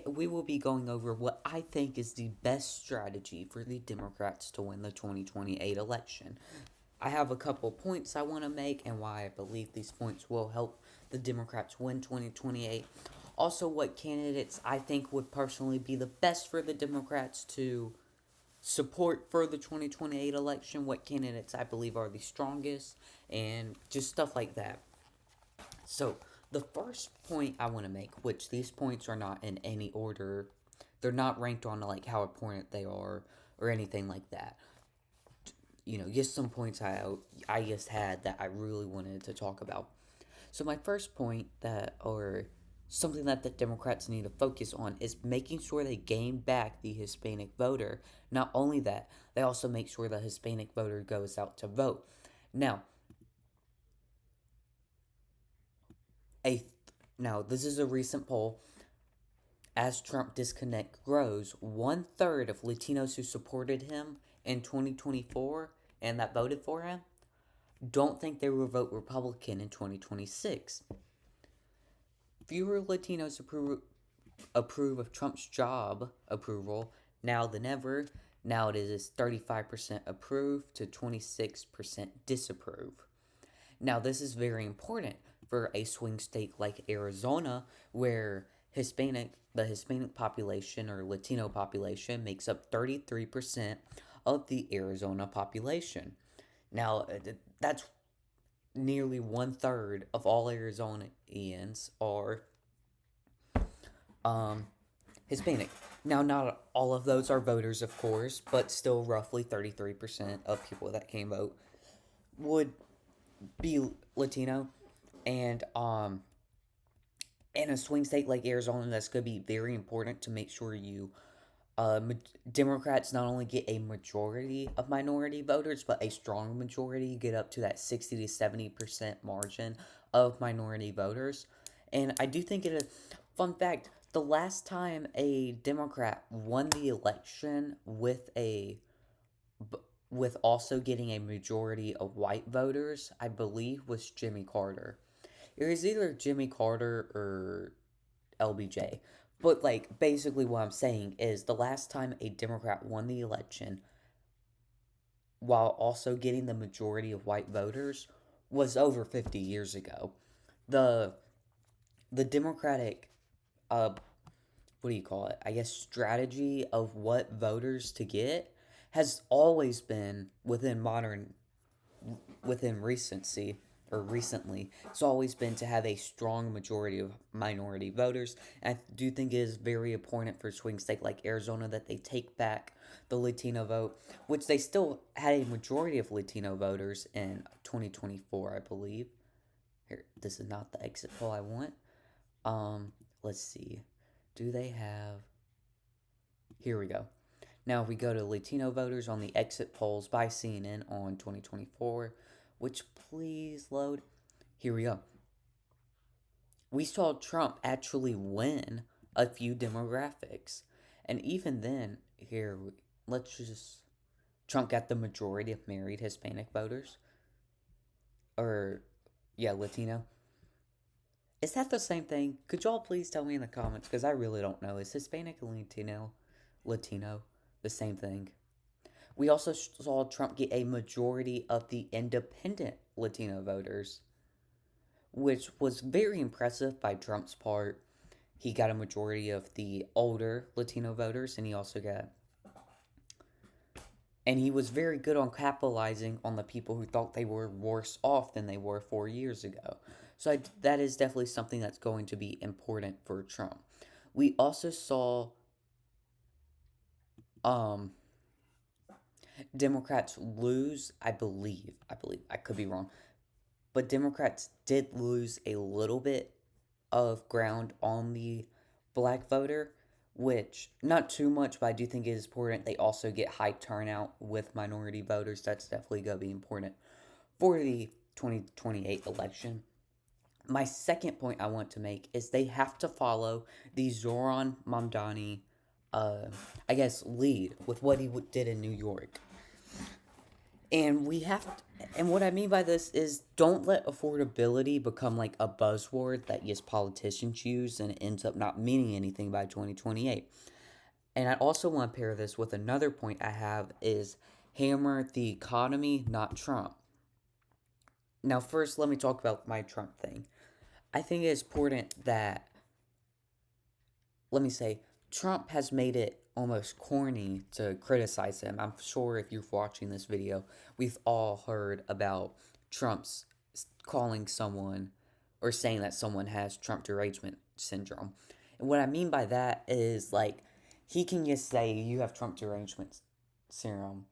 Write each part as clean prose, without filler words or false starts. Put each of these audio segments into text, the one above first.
We will be going over what I think is the best strategy for the Democrats to win the 2028 election. I have a couple points I want to make and why I believe these points will help the Democrats win 2028. Also, what candidates I think would personally be the best for the Democrats to support for the 2028 election, what candidates I believe are the strongest, and just stuff like that. So, the first point I want to make, which these points are not in any order, they're not ranked on like how important they are or anything like that. Just some points I just had that I really wanted to talk about. So my first point or something that the Democrats need to focus on is making sure they gain back the Hispanic voter. Not only that, they also make sure the Hispanic voter goes out to vote. Now, a now this is a recent poll. As Trump disconnect grows, 1/3 of Latinos who supported him in 2024 and that voted for him don't think they will vote Republican in 2026. Fewer Latinos approve of Trump's job approval now than ever. Now it is 35% approve to 26% disapprove. Now, this is very important for a swing state like Arizona, where the Hispanic population or Latino population makes up 33% of the Arizona population. Now, that's nearly 1/3 of all Arizonians are um, Hispanic. Now, not all of those are voters, of course, but still roughly 33% of people that can vote would be Latino. And in a swing state like Arizona, that's going to be very important to make sure uh, Democrats not only get a majority of minority voters, but a strong majority, get up to that 60 to 70% margin of minority voters. And I do think fun fact, the last time a Democrat won the election with also getting a majority of white voters, I believe was Jimmy Carter. It was either Jimmy Carter or LBJ. But like basically what I'm saying is the last time a Democrat won the election while also getting the majority of white voters was over 50 years ago. The the Democratic uh what do you call it? I guess strategy of what voters to get has always been within recency or recently, it's always been to have a strong majority of minority voters. And I do think it is very important for a swing state like Arizona that they take back the Latino vote, which they still had a majority of Latino voters in 2024, I believe. Here, this is not the exit poll I want. Let's see. Do they have. Here we go. Now, if we go to Latino voters on the exit polls by CNN on 2024, which please load. Here we go. We saw Trump actually win a few demographics. And even then, let's just. Trump got the majority of married Hispanic voters. Or, yeah, Latino. Is that the same thing? Could y'all please tell me in the comments? Because I really don't know. Is Hispanic and Latino the same thing? We also saw Trump get a majority of the independent Latino voters, which was very impressive by Trump's part. He got a majority of the older Latino voters, and he was very good on capitalizing on the people who thought they were worse off than they were 4 years ago. So that is definitely something that's going to be important for Trump. We also saw um, Democrats lose, I believe, I could be wrong, but Democrats did lose a little bit of ground on the black voter, which not too much, but I do think it is important. They also get high turnout with minority voters. That's definitely going to be important for the 2028 election. My second point I want to make is they have to follow the Zoran Mamdani, uh, I guess, lead with what he did in New York. And we have to, and what I mean by this is don't let affordability become like a buzzword that yes politicians use and it ends up not meaning anything by 2028. And I also want to pair this with another point I have is hammer the economy, not Trump. Now, first, let me talk about my Trump thing. I think it's important that, let me say, Trump has made it almost corny to criticize him. I'm sure if you're watching this video, we've all heard about Trump's calling someone or saying that someone has Trump derangement syndrome. And what I mean by that is like he can just say you have Trump derangement syndrome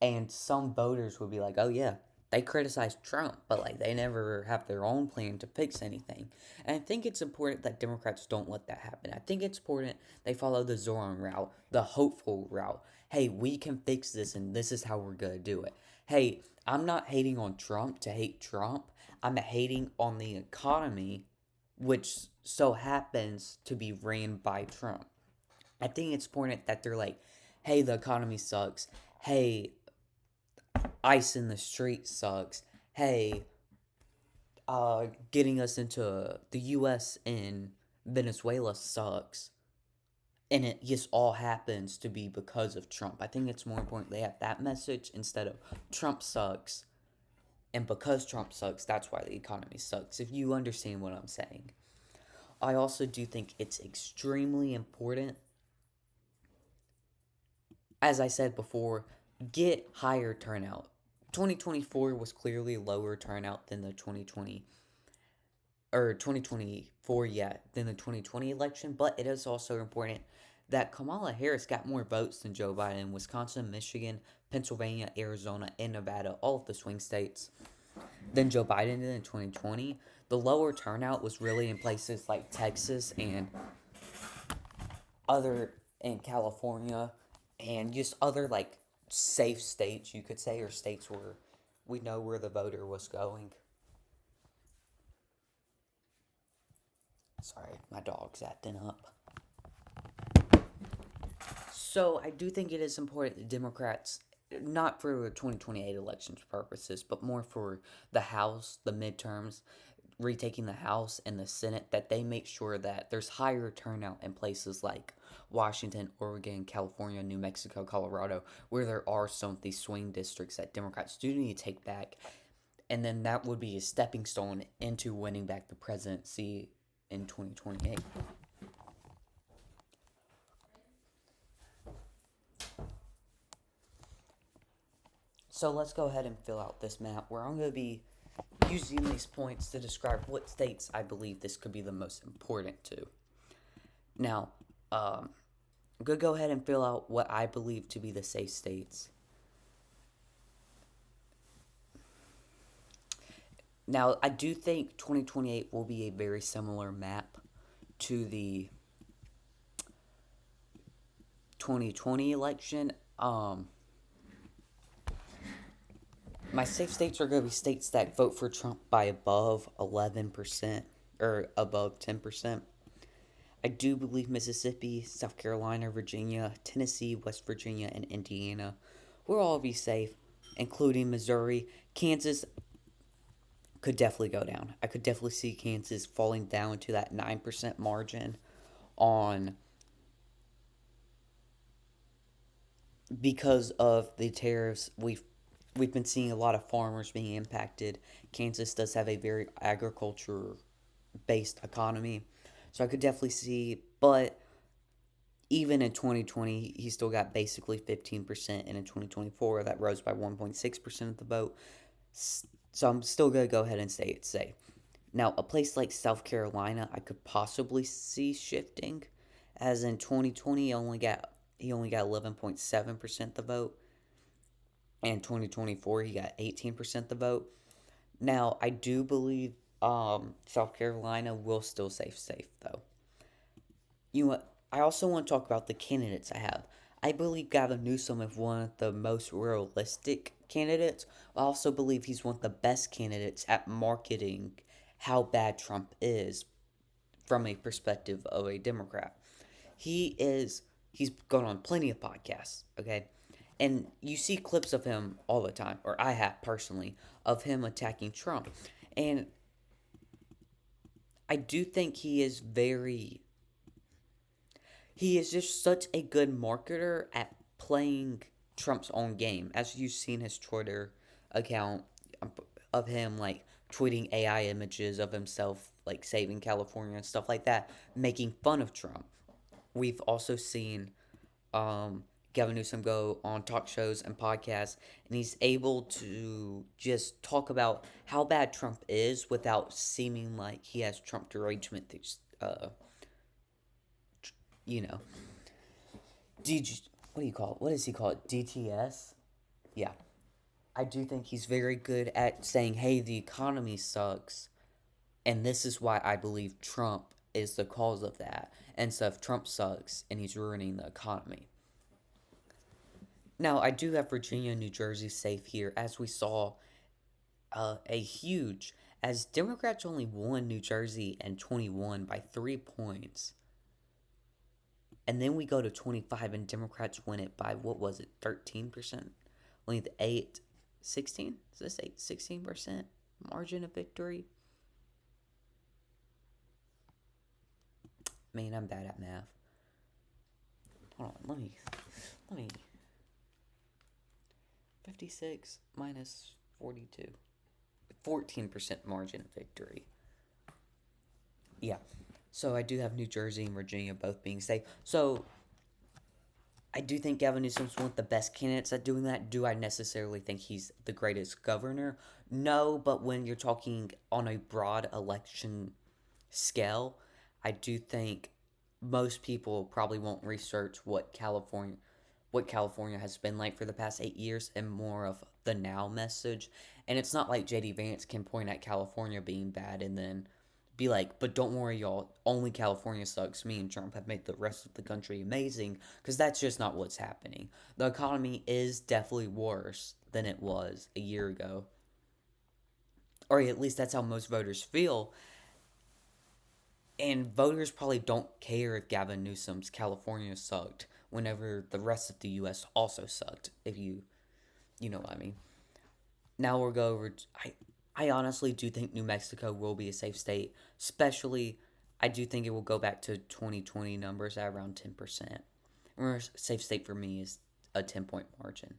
and some voters would be like, oh, yeah, they criticize Trump, but like they never have their own plan to fix anything. And I think it's important that Democrats don't let that happen. I think it's important they follow the Zoran route, the hopeful route. Hey, we can fix this and this is how we're going to do it. Hey, I'm not hating on Trump to hate Trump. I'm hating on the economy, which so happens to be ran by Trump. I think it's important that they're like, hey, the economy sucks. Hey, ice in the street sucks. Hey, getting us into the U.S. and Venezuela sucks. And it just all happens to be because of Trump. I think it's more important they have that message instead of Trump sucks. And because Trump sucks, that's why the economy sucks. If you understand what I'm saying. I also do think it's extremely important, as I said before, get higher turnout. 2024 was clearly lower turnout than the 2020 or 2024 yet than the 2020 election, but it is also important that Kamala Harris got more votes than Joe Biden in Wisconsin, Michigan, Pennsylvania, Arizona, and Nevada, all of the swing states, than Joe Biden did in 2020. The lower turnout was really in places like Texas and other in California and just other like safe states you could say or states where we know where the voter was going. Sorry, my dog's acting up. So I do think it is important that Democrats, not for the 2028 elections purposes, but more for the House, the midterms, retaking the House and the Senate, that they make sure that there's higher turnout in places like Washington, Oregon, California, New Mexico, Colorado, where there are some of these swing districts that Democrats do need to take back. And then that would be a stepping stone into winning back the presidency in 2028. So let's go ahead and fill out this map where I'm going to be using these points to describe what states I believe this could be the most important to. Now, I'm going to go ahead and fill out what I believe to be the safe states. Now, I do think 2028 will be a very similar map to the 2020 election. My safe states are going to be states that vote for Trump by above 11% or above 10%. I do believe Mississippi, South Carolina, Virginia, Tennessee, West Virginia, and Indiana will all be safe, including Missouri. Kansas could definitely go down. I could definitely see Kansas falling down to that 9% margin on because of the tariffs. We've been seeing a lot of farmers being impacted. Kansas does have a very agriculture based economy. So I could definitely see, but even in 2020, he still got basically 15%, and in 2024, that rose by 1.6% of the vote. So I'm still going to go ahead and say it's safe. Now, a place like South Carolina, I could possibly see shifting, as in 2020, he only got 11.7% the vote, and in 2024, he got 18% the vote. Now, I do believe South Carolina will still stay safe, though. You know what? I also want to talk about the candidates I have. I believe Gavin Newsom is one of the most realistic candidates. I also believe he's one of the best candidates at marketing how bad Trump is from a perspective of a Democrat. He's gone on plenty of podcasts, okay? And you see clips of him all the time, or I have personally, of him attacking Trump. And I do think he is just such a good marketer at playing Trump's own game. As you've seen his Twitter account of him like tweeting AI images of himself like saving California and stuff like that, making fun of Trump. We've also seen Gavin Newsom go on talk shows and podcasts, and he's able to just talk about how bad Trump is without seeming like he has Trump derangement. You know, DG, what do you call it? What does he call it? DTS? Yeah. I do think he's very good at saying, hey, the economy sucks, and this is why I believe Trump is the cause of that. And so if Trump sucks and he's ruining the economy. Now, I do have Virginia and New Jersey safe here, as we saw a huge, as Democrats only won New Jersey and 21 by 3 points. And then we go to 25 and Democrats win it by, what was it, 13%? Only the 8, 16? Is this 8, 16% margin of victory? Man, I'm bad at math. Hold on, let me, 56 minus 42. 14% margin of victory. Yeah. So I do have New Jersey and Virginia both being safe. So I do think Gavin Newsom's one of the best candidates at doing that. Do I necessarily think he's the greatest governor? No, but when you're talking on a broad election scale, I do think most people probably won't research what California has been like for the past 8 years and more of the now message. And it's not like JD Vance can point at California being bad and then be like, but don't worry, y'all, only California sucks. Me and Trump have made the rest of the country amazing, because that's just not what's happening. The economy is definitely worse than it was a year ago, or at least that's how most voters feel. And voters probably don't care if Gavin Newsom's California sucked whenever the rest of the U.S. also sucked. If you know what I mean. Now we'll go over. I honestly do think New Mexico will be a safe state. Especially, I do think it will go back to 2020 numbers at around 10%. Where safe state for me is a 10-point margin.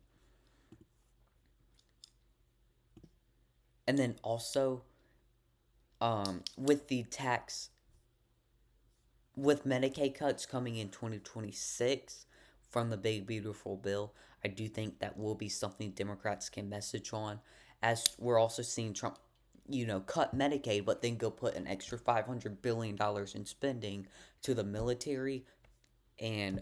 And then also, with the tax with Medicaid cuts coming in 2026 from the Big Beautiful Bill, I do think that will be something Democrats can message on. As we're also seeing Trump, cut Medicaid, but then go put an extra $500 billion in spending to the military. And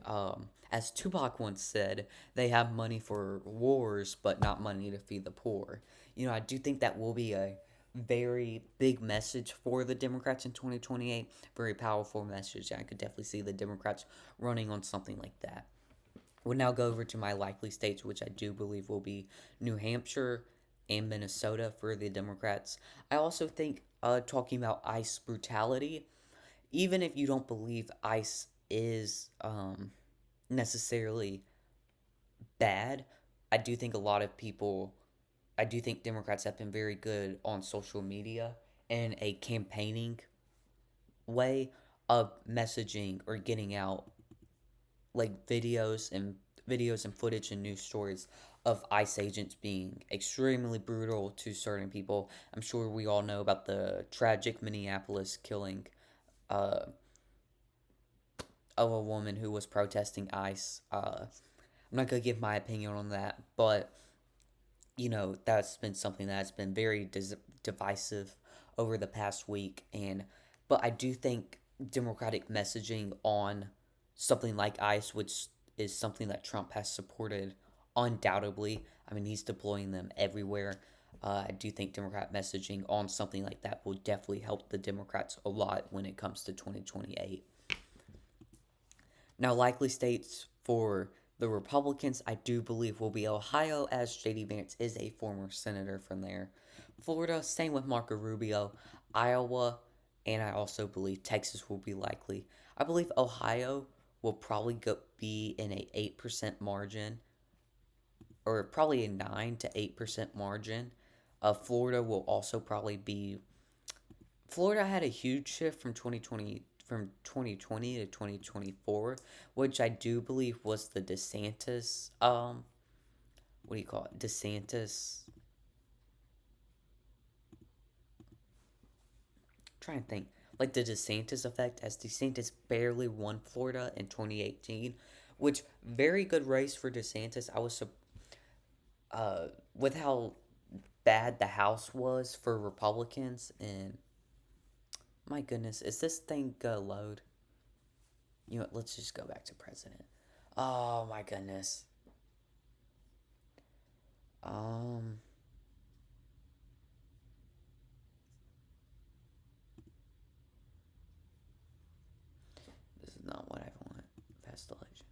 as Tupac once said, they have money for wars, but not money to feed the poor. I do think that will be a very big message for the Democrats in 2028. Very powerful message. I could definitely see the Democrats running on something like that. We'll now go over to my likely states, which I do believe will be New Hampshire and Minnesota for the Democrats. I also think, talking about ICE brutality, even if you don't believe ICE is necessarily bad, I do think I do think Democrats have been very good on social media in a campaigning way of messaging or getting out like videos and footage and news stories of ICE agents being extremely brutal to certain people. I'm sure we all know about the tragic Minneapolis killing uh, of a woman who was protesting ICE. I'm not gonna give my opinion on that, but that's been something that's been very divisive over the past week. And but I do think Democratic messaging on something like ICE, which is something that Trump has supported undoubtedly. I mean, he's deploying them everywhere. I do think Democrat messaging on something like that will definitely help the Democrats a lot when it comes to 2028. Now, likely states for the Republicans, I do believe, will be Ohio, as J.D. Vance is a former senator from there. Florida, same with Marco Rubio. Iowa, and I also believe Texas will be likely. I believe Ohio will probably be in a 8% margin. or probably a 9 to 8% margin. Florida will also probably be. Florida had a huge shift from 2020 to 2024, which I do believe was the DeSantis. What do you call it? DeSantis. Trying to think, like the DeSantis effect, as DeSantis barely won Florida in 2018, which very good race for DeSantis. I was with how bad the House was for Republicans, and my goodness, is this thing gonna load? You know what, let's just go back to president. Oh my goodness. Um, this is not what I want. Past elections.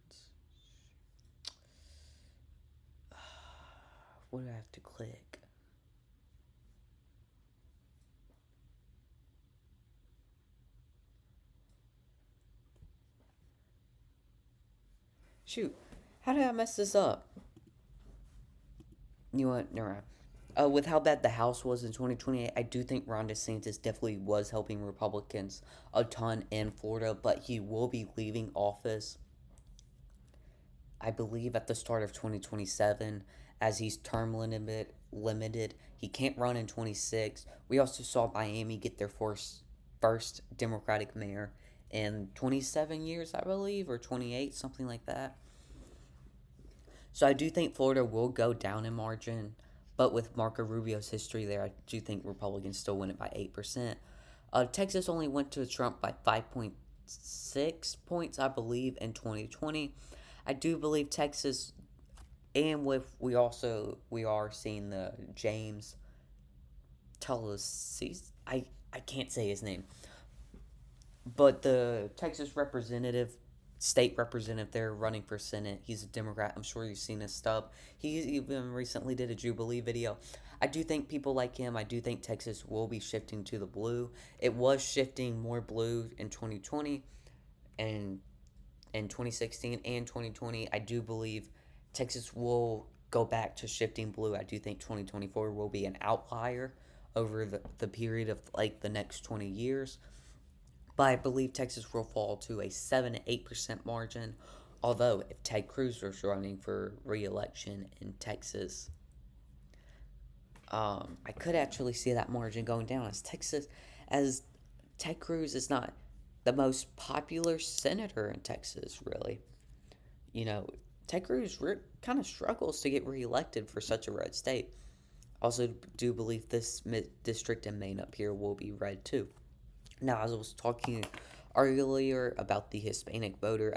What do I have to click? Shoot, how did I mess this up? You know what? Never mind. With how bad the House was in 2028, I do think Ron DeSantis definitely was helping Republicans a ton in Florida, but he will be leaving office, I believe, at the start of 2027, as he's term limited. He can't run in 26. We also saw Miami get their first Democratic mayor in 27 years, I believe, or 28, something like that. So I do think Florida will go down in margin, but with Marco Rubio's history there, I do think Republicans still win it by 8%. Texas only went to Trump by 5.6 points, I believe, in 2020. I do believe Texas, and with we are seeing the James Tulsi. I can't say his name, but the Texas state representative there running for Senate, he's a Democrat. I'm sure you've seen his stuff. He even recently did a Jubilee video. I do think people like him. I do think Texas will be shifting to the blue. It was shifting more blue in 2020 and in 2016 and 2020. I do believe Texas will go back to shifting blue. I do think 2024 will be an outlier over the period of like the next 20 years. But I believe Texas will fall to a 7 to 8% margin. Although, if Ted Cruz was running for re election in Texas, I could actually see that margin going down as Ted Cruz is not the most popular senator in Texas, really. You know, Ted Cruz kind of struggles to get reelected for such a red state. Also, do believe this district in Maine up here will be red too. Now, as I was talking earlier about the Hispanic voter,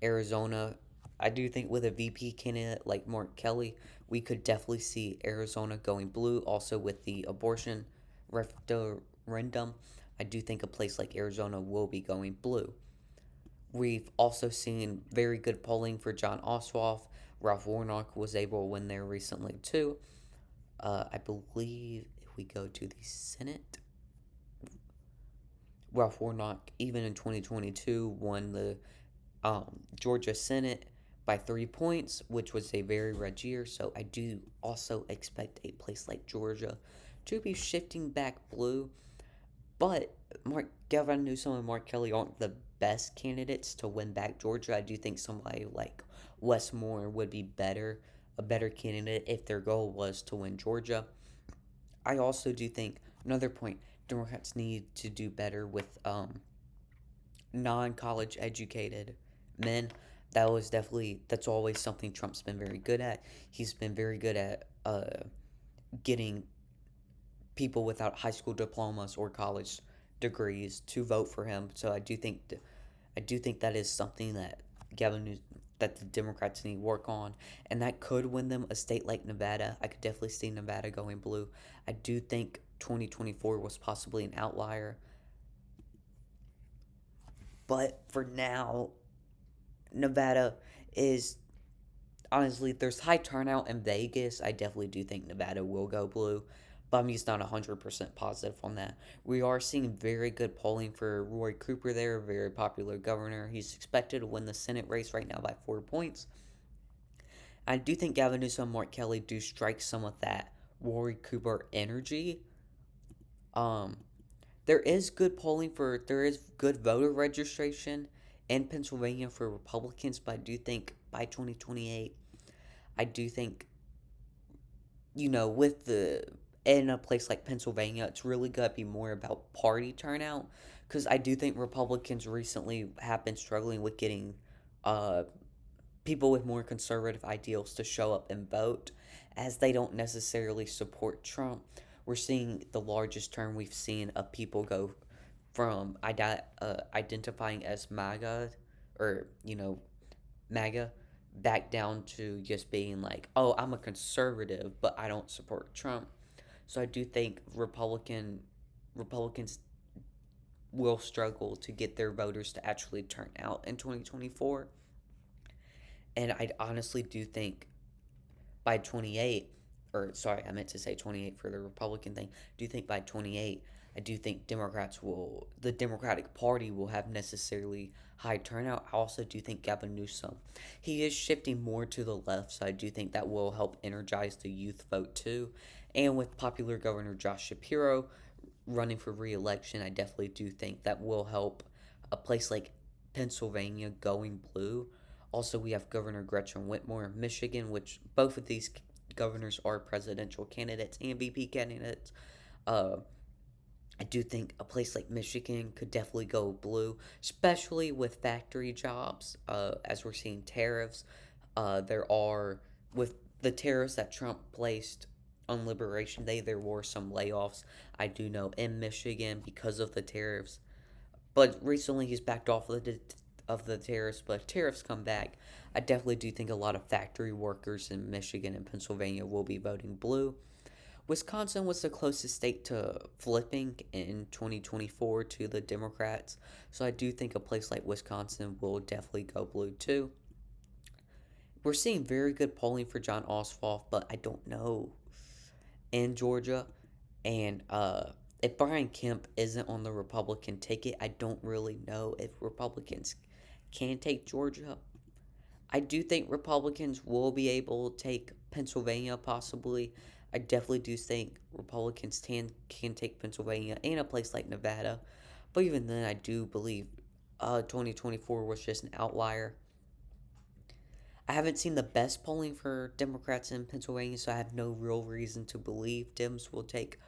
Arizona, I do think with a VP candidate like Mark Kelly, we could definitely see Arizona going blue. Also, with the abortion referendum, I do think a place like Arizona will be going blue. We've also seen very good polling for John Ossoff. Ralph Warnock was able to win there recently, too. I believe if we go to the Senate, Ralph Warnock, even in 2022, won the Georgia Senate by 3 points, which was a very red year. So I do also expect a place like Georgia to be shifting back blue. But Gavin Newsom and Mark Kelly aren't the best candidates to win back Georgia. I do think somebody like Wes Moore would be a better candidate if their goal was to win Georgia. I also do think another point, Democrats need to do better with non-college educated men. That's always something Trump's been very good at. He's been very good at getting people without high school diplomas or college degrees to vote for him. So I do think that is something that the Democrats need to work on, and that could win them a state like Nevada. I could definitely see Nevada going blue. I do think 2024 was possibly an outlier, but for now, Nevada is honestly, there's high turnout in Vegas. I definitely do think Nevada will go blue, but I'm just not 100% positive on that. We are seeing very good polling for Roy Cooper there, a very popular governor. He's expected to win the Senate race right now by 4 points. I do think Gavin Newsom and Mark Kelly do strike some of that Rory Cooper energy. Um, there is good voter registration in Pennsylvania for Republicans, but I do think by 2028, I do think, with the in a place like Pennsylvania, it's really got to be more about party turnout, because I do think Republicans recently have been struggling with getting uh people with more conservative ideals to show up and vote, as they don't necessarily support Trump. We're seeing the largest turn we've seen of people go from identifying as MAGA, or MAGA, back down to just being like, oh, I'm a conservative, but I don't support Trump. So I do think Republicans will struggle to get their voters to actually turn out in 2024. And I honestly do think by 28, or sorry, I meant to say 28 for the Republican thing. Do you think by 28, I do think the Democratic Party will have necessarily high turnout. I also do think Gavin Newsom, he is shifting more to the left, so I do think that will help energize the youth vote too. And with popular Governor Josh Shapiro running for re-election, I definitely do think that will help a place like Pennsylvania going blue. Also, we have Governor Gretchen Whitmer of Michigan, which both of these governors are presidential candidates and VP candidates. Uh, I do think a place like Michigan could definitely go blue, especially with factory jobs. As we're seeing tariffs, there are with the tariffs that Trump placed on Liberation Day, there were some layoffs. I do know in Michigan because of the tariffs, but recently he's backed off of the tariffs. But if tariffs come back, I definitely do think a lot of factory workers in Michigan and Pennsylvania will be voting blue. Wisconsin was the closest state to flipping in 2024 to the Democrats, so I do think a place like Wisconsin will definitely go blue too. We're seeing very good polling for John Ossoff, but I don't know in Georgia. And if Brian Kemp isn't on the Republican ticket, I don't really know if Republicans can take Georgia. I do think Republicans will be able to take Pennsylvania possibly. I definitely do think Republicans can take Pennsylvania and a place like Nevada. But even then, I do believe 2024 was just an outlier. I haven't seen the best polling for Democrats in Pennsylvania, so I have no real reason to believe Dems will take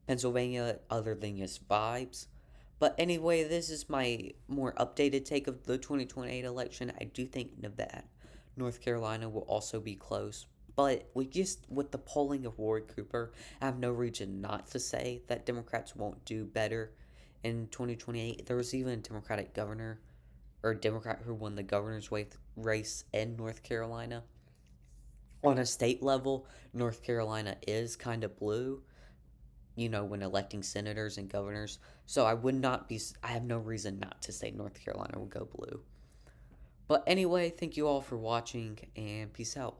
Pennsylvania other than just vibes. But anyway, this is my more updated take of the 2028 election. I do think Nevada, North Carolina will also be close. But with the polling of Rory Cooper, I have no reason not to say that Democrats won't do better in 2028. There was even a Democratic governor or Democrat who won the governor's race in North Carolina. On a state level, North Carolina is kind of blue, when electing senators and governors. So I have no reason not to say North Carolina will go blue. But anyway, thank you all for watching and peace out.